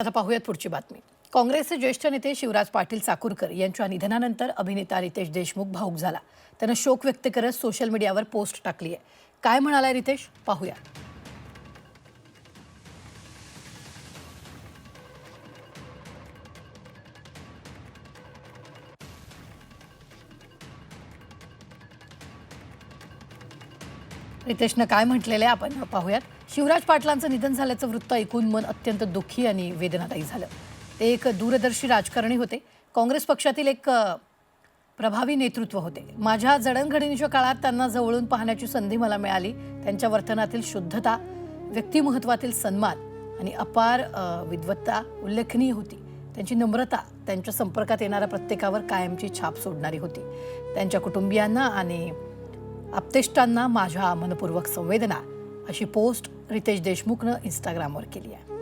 आता पाहूयात पुढची बातमी। काँग्रेसचे ज्येष्ठ नेते शिवराज पाटील चाकूरकर यांच्या निधनानंतर अभिनेता रितेश देशमुख भावुक झाला। त्यानं शोक व्यक्त करत सोशल मीडियावर पोस्ट टाकली आहे। काय म्हणालाय रितेश, पाहूया। रितेशनं काय म्हटलेलं आहे आपण पाहूयात। शिवराज पाटलांचं निधन झाल्याचं वृत्त ऐकून मन अत्यंत दुःखी आणि वेदनादायी झालं। ते एक दूरदर्शी राजकारणी होते। काँग्रेस पक्षातील एक प्रभावी नेतृत्व होते। माझ्या जडणघडणीच्या काळात त्यांना जवळून पाहण्याची संधी मला मिळाली। त्यांच्या वर्तनातील शुद्धता, व्यक्तिमत्त्वातील सन्मान आणि अपार विद्वत्ता उल्लेखनीय होती। त्यांची नम्रता त्यांच्या संपर्कात येणाऱ्या प्रत्येकावर कायमची छाप सोडणारी होती। त्यांच्या कुटुंबियांना आणि आप्तेष्टांना माझ्या मनपूर्वक संवेदना, अशी पोस्ट रितेश देशमुखनं इंस्टाग्रामवर केली आहे।